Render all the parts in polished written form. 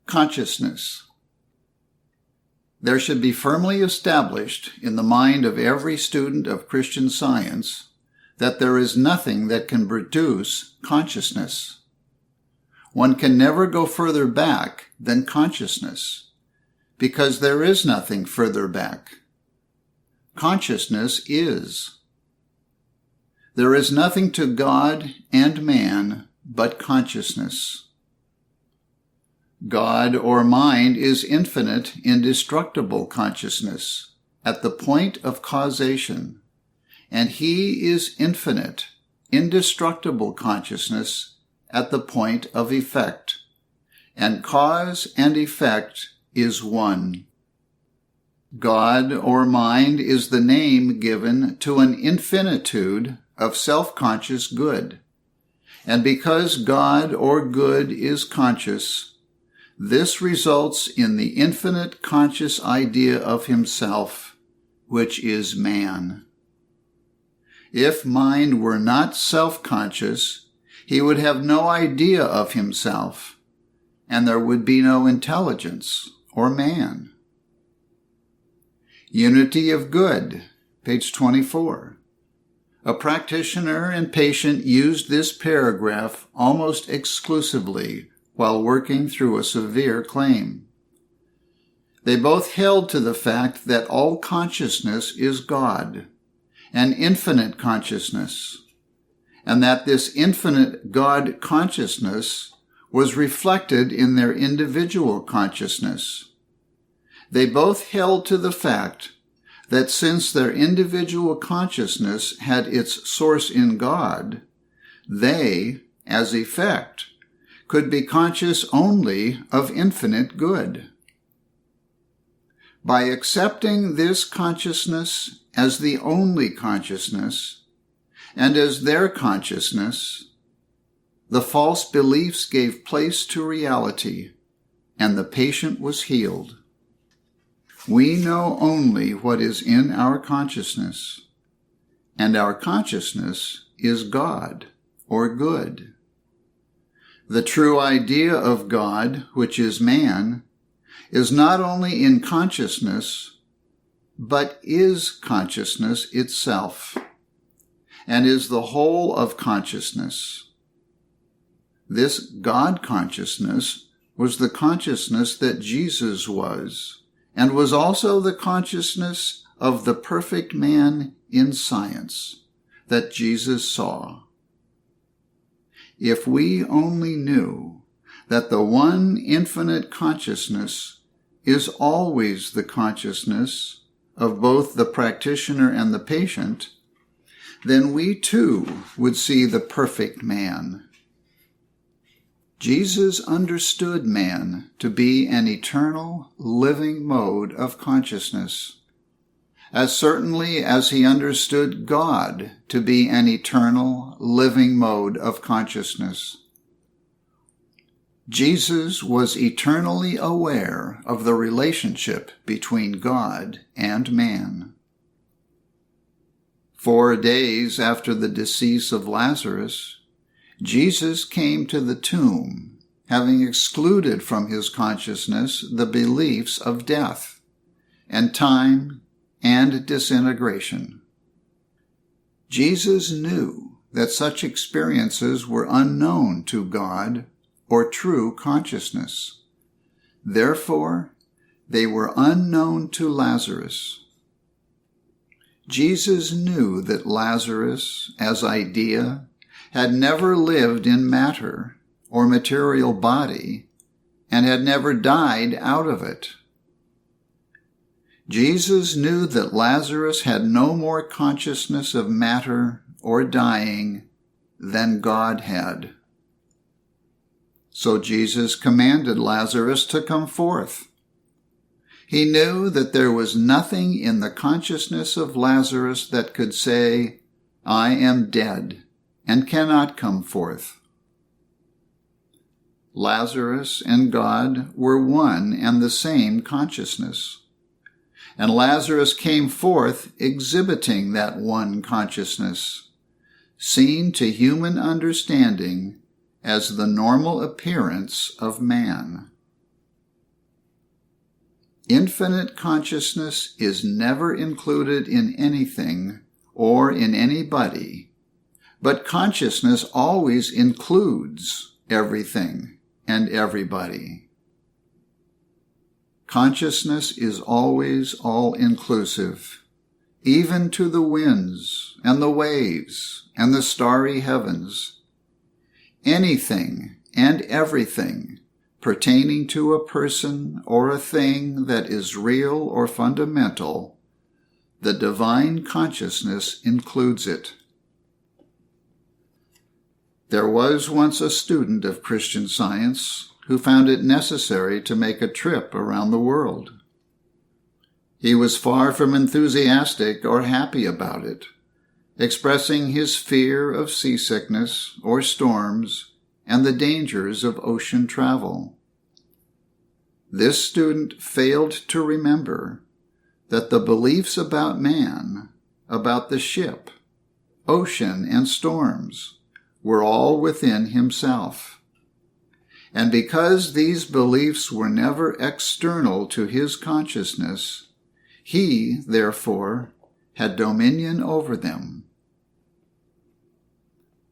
Consciousness. There should be firmly established in the mind of every student of Christian Science that there is nothing that can produce consciousness. One can never go further back than consciousness, because there is nothing further back. Consciousness is. There is nothing to God and man but consciousness. God or mind is infinite, indestructible consciousness at the point of causation, and he is infinite, indestructible consciousness at the point of effect, and cause and effect is one. God or mind is the name given to an infinitude of self-conscious good, and because God or good is conscious, this results in the infinite conscious idea of himself, which is man. If mind were not self-conscious, he would have no idea of himself, and there would be no intelligence or man. Unity of good, page 24. A practitioner and patient used this paragraph almost exclusively while working through a severe claim. They both held to the fact that all consciousness is God, an infinite consciousness, and that this infinite God consciousness was reflected in their individual consciousness. They both held to the fact that since their individual consciousness had its source in God, they, as effect, could be conscious only of infinite good. By accepting this consciousness as the only consciousness, and as their consciousness, the false beliefs gave place to reality, and the patient was healed. We know only what is in our consciousness, and our consciousness is God, or good. The true idea of God, which is man, is not only in consciousness, but is consciousness itself, and is the whole of consciousness. This God consciousness was the consciousness that Jesus was, and was also the consciousness of the perfect man in science that Jesus saw. If we only knew that the one infinite consciousness is always the consciousness of both the practitioner and the patient, then we too would see the perfect man. Jesus understood man to be an eternal, living mode of consciousness, as certainly as he understood God to be an eternal, living mode of consciousness. Jesus was eternally aware of the relationship between God and man. 4 days after the decease of Lazarus, Jesus came to the tomb, having excluded from his consciousness the beliefs of death and time and disintegration. Jesus knew that such experiences were unknown to God or true consciousness. Therefore, they were unknown to Lazarus. Jesus knew that Lazarus, as idea, had never lived in matter or material body and had never died out of it. Jesus knew that Lazarus had no more consciousness of matter or dying than God had. So Jesus commanded Lazarus to come forth. He knew that there was nothing in the consciousness of Lazarus that could say, "I am dead," and cannot come forth. Lazarus and God were one and the same consciousness. And Lazarus came forth exhibiting that one consciousness, seen to human understanding as the normal appearance of man. Infinite consciousness is never included in anything or in anybody, but consciousness always includes everything and everybody. Consciousness is always all-inclusive, even to the winds and the waves and the starry heavens. Anything and everything pertaining to a person or a thing that is real or fundamental, the divine consciousness includes it. There was once a student of Christian Science who found it necessary to make a trip around the world. He was far from enthusiastic or happy about it, expressing his fear of seasickness or storms and the dangers of ocean travel. This student failed to remember that the beliefs about man, about the ship, ocean, and storms were all within himself. And because these beliefs were never external to his consciousness, he, therefore, had dominion over them.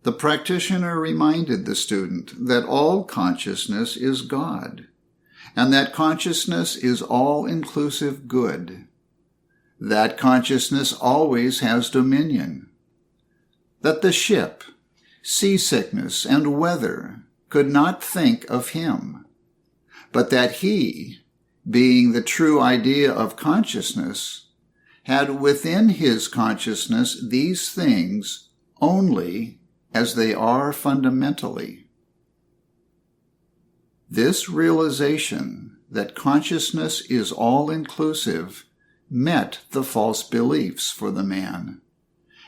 The practitioner reminded the student that all consciousness is God, and that consciousness is all-inclusive good. That consciousness always has dominion. That the ship, seasickness, and weather could not think of him, but that he, being the true idea of consciousness, had within his consciousness these things only as they are fundamentally. This realization that consciousness is all-inclusive met the false beliefs for the man,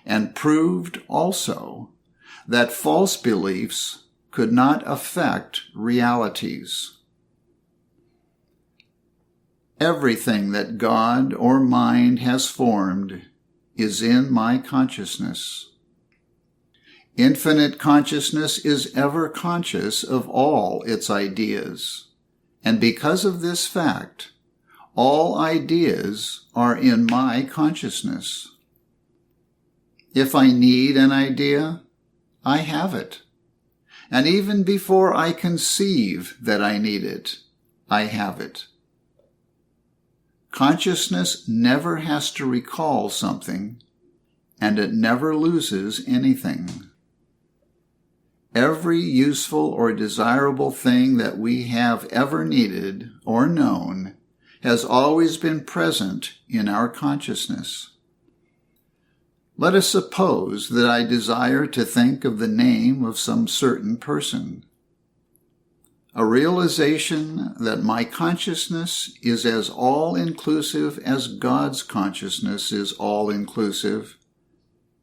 and proved also that false beliefs could not affect realities. Everything that God or mind has formed is in my consciousness. Infinite consciousness is ever conscious of all its ideas, and because of this fact, all ideas are in my consciousness. If I need an idea, I have it. And even before I conceive that I need it, I have it. Consciousness never has to recall something, and it never loses anything. Every useful or desirable thing that we have ever needed or known has always been present in our consciousness. Let us suppose that I desire to think of the name of some certain person. A realization that my consciousness is as all-inclusive as God's consciousness is all-inclusive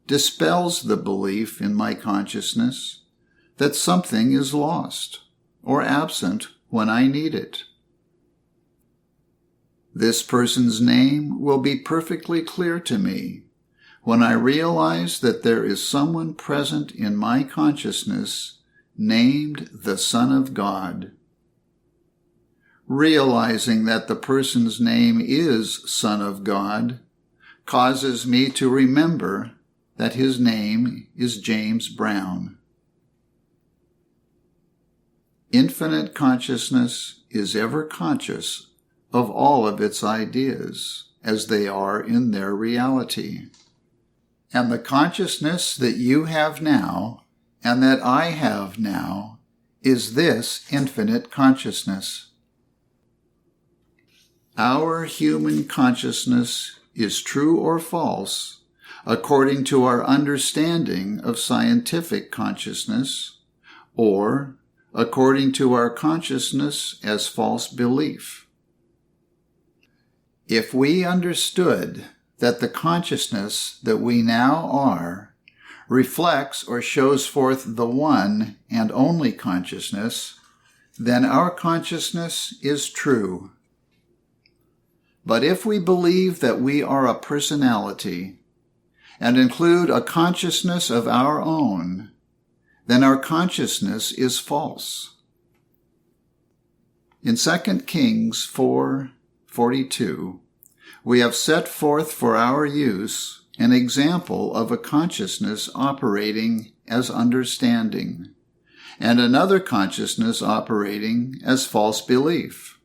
dispels the belief in my consciousness that something is lost or absent when I need it. This person's name will be perfectly clear to me when I realize that there is someone present in my consciousness named the Son of God. Realizing that the person's name is Son of God causes me to remember that his name is James Brown. Infinite consciousness is ever conscious of all of its ideas as they are in their reality. And the consciousness that you have now and that I have now is this infinite consciousness. Our human consciousness is true or false according to our understanding of scientific consciousness, or according to our consciousness as false belief. If we understood that the consciousness that we now are reflects or shows forth the one and only consciousness, then our consciousness is true. But if we believe that we are a personality and include a consciousness of our own, then our consciousness is false. In 2 Kings 4, 42, we have set forth for our use an example of a consciousness operating as understanding, and another consciousness operating as false belief.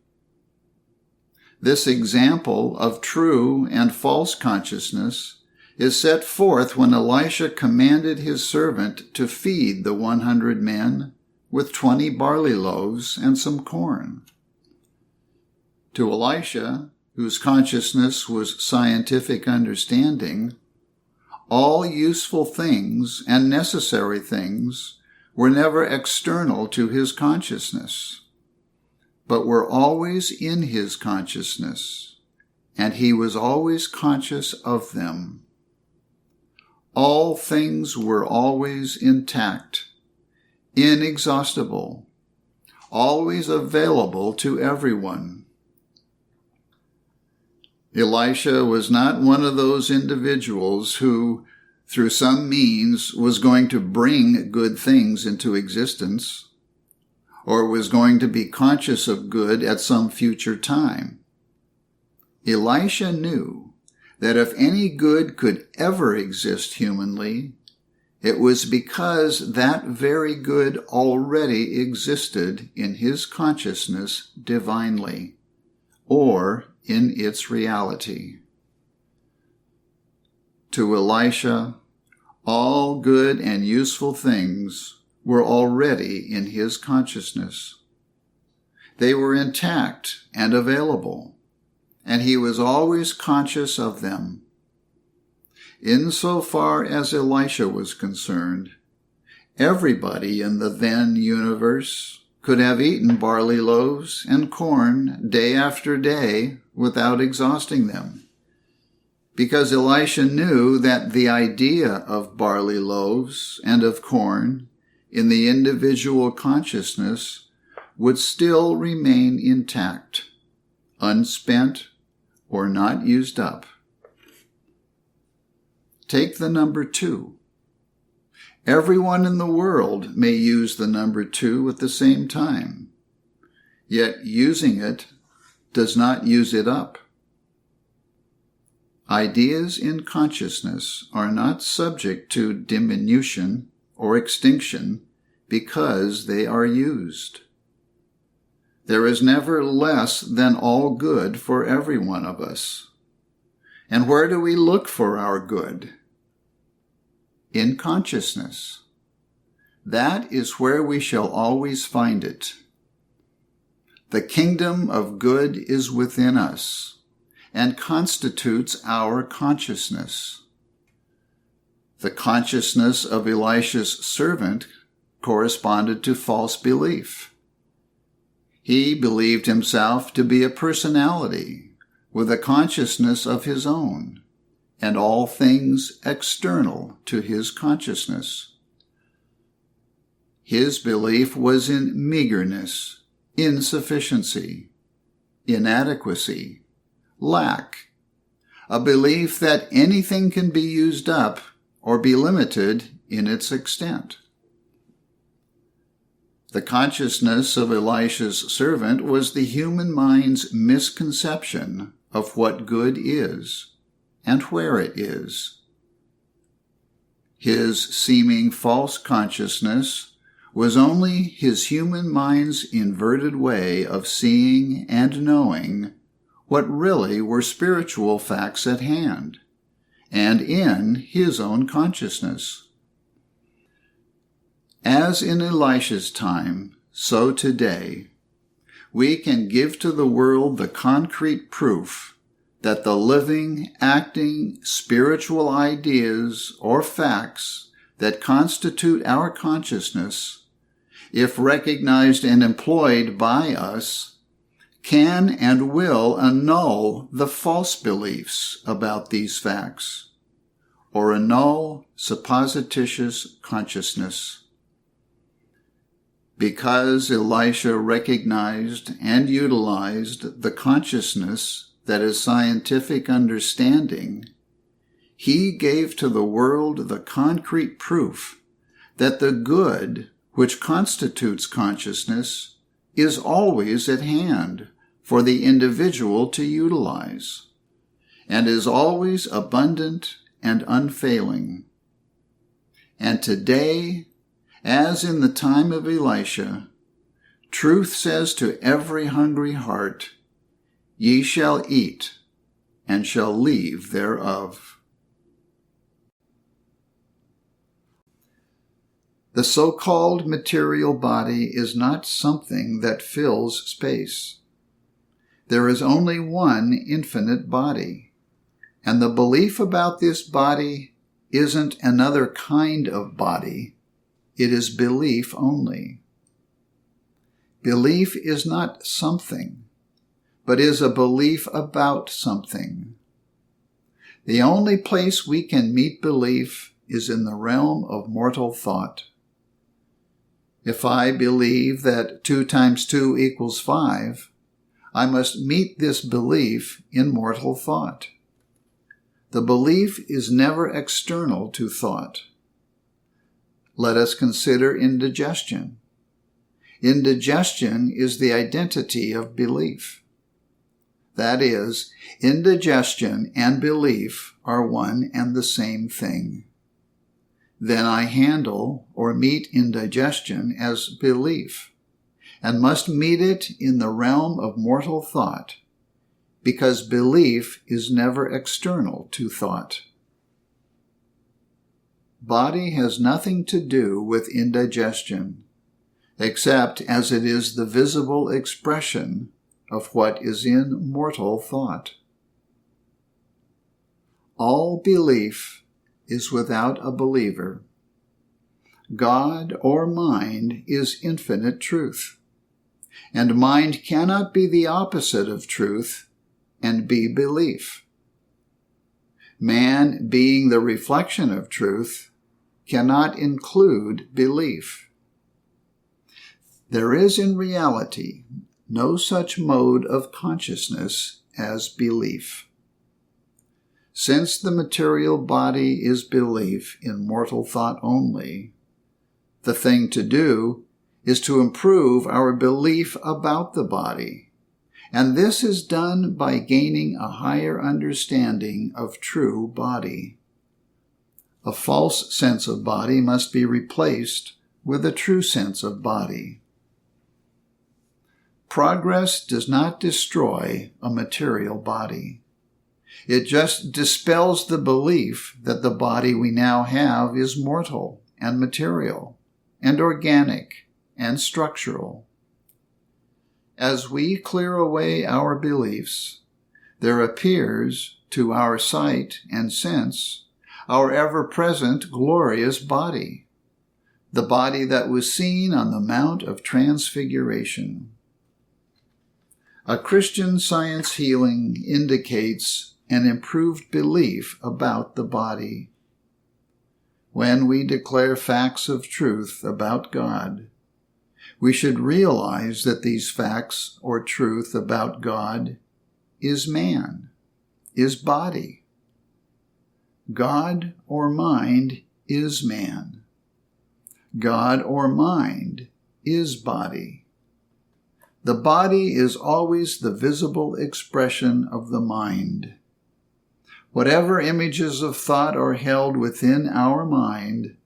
This example of true and false consciousness is set forth when Elisha commanded his servant to feed the 100 men with 20 barley loaves and some corn. To Elisha, whose consciousness was scientific understanding, all useful things and necessary things were never external to his consciousness, but were always in his consciousness, and he was always conscious of them. All things were always intact, inexhaustible, always available to everyone. Elisha was not one of those individuals who, through some means, was going to bring good things into existence, or was going to be conscious of good at some future time. Elisha knew that if any good could ever exist humanly, it was because that very good already existed in his consciousness divinely, or in its reality. To Elisha, all good and useful things were already in his consciousness. They were intact and available, and he was always conscious of them. Insofar as Elisha was concerned, everybody in the then universe could have eaten barley loaves and corn day after day without exhausting them, because Elisha knew that the idea of barley loaves and of corn in the individual consciousness would still remain intact, unspent, or not used up. Take the number 2. Everyone in the world may use the number 2 at the same time, yet using it does not use it up. Ideas in consciousness are not subject to diminution or extinction because they are used. There is never less than all good for every one of us. And where do we look for our good? In consciousness. That is where we shall always find it. The kingdom of good is within us and constitutes our consciousness. The consciousness of Elisha's servant corresponded to false belief. He believed himself to be a personality with a consciousness of his own, and all things external to his consciousness. His belief was in meagerness, insufficiency, inadequacy, lack, a belief that anything can be used up or be limited in its extent. The consciousness of Elisha's servant was the human mind's misconception of what good is and where it is. His seeming false consciousness was only his human mind's inverted way of seeing and knowing what really were spiritual facts at hand, and in his own consciousness. As in Elisha's time, so today, we can give to the world the concrete proof that the living, acting, spiritual ideas or facts that constitute our consciousness, if recognized and employed by us, can and will annul the false beliefs about these facts, or annul supposititious consciousness. Because Elisha recognized and utilized the consciousness that is scientific understanding, he gave to the world the concrete proof that the good which constitutes consciousness is always at hand, for the individual to utilize, and is always abundant and unfailing. And today, as in the time of Elisha, truth says to every hungry heart, "Ye shall eat, and shall leave thereof." The so-called material body is not something that fills space. There is only one infinite body, and the belief about this body isn't another kind of body. It is belief only. Belief is not something, but is a belief about something. The only place we can meet belief is in the realm of mortal thought. If I believe that 2 times 2 equals 5, I must meet this belief in mortal thought. The belief is never external to thought. Let us consider indigestion. Indigestion is the identity of belief. That is, indigestion and belief are one and the same thing. Then I handle or meet indigestion as belief, and must meet it in the realm of mortal thought, because belief is never external to thought. Body has nothing to do with indigestion, except as it is the visible expression of what is in mortal thought. All belief is without a believer. God or mind is infinite truth, and mind cannot be the opposite of truth and be belief. Man, being the reflection of truth, cannot include belief. There is in reality no such mode of consciousness as belief. Since the material body is belief in mortal thought only, the thing to do is to improve our belief about the body, and this is done by gaining a higher understanding of true body. A false sense of body must be replaced with a true sense of body. Progress does not destroy a material body. It just dispels the belief that the body we now have is mortal and material and organic and structural. As we clear away our beliefs, there appears to our sight and sense our ever-present glorious body, the body that was seen on the Mount of Transfiguration. A Christian Science healing indicates an improved belief about the body. When we declare facts of truth about God, we should realize that these facts or truth about God is man, is body. God or mind is man. God or mind is body. The body is always the visible expression of the mind. Whatever images of thought are held within our mind,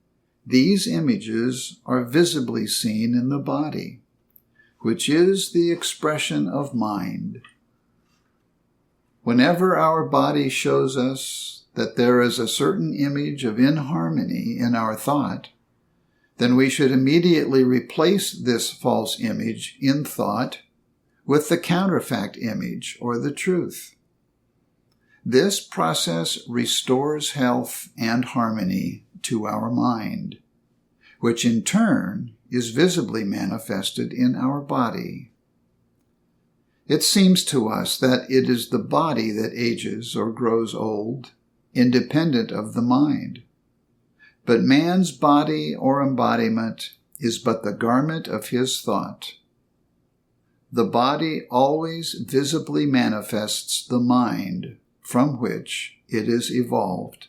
these images are visibly seen in the body, which is the expression of mind. Whenever our body shows us that there is a certain image of inharmony in our thought, then we should immediately replace this false image in thought with the counterfact image or the truth. This process restores health and harmony to our mind, which in turn is visibly manifested in our body. It seems to us that it is the body that ages or grows old, independent of the mind. But man's body or embodiment is but the garment of his thought. The body always visibly manifests the mind from which it is evolved.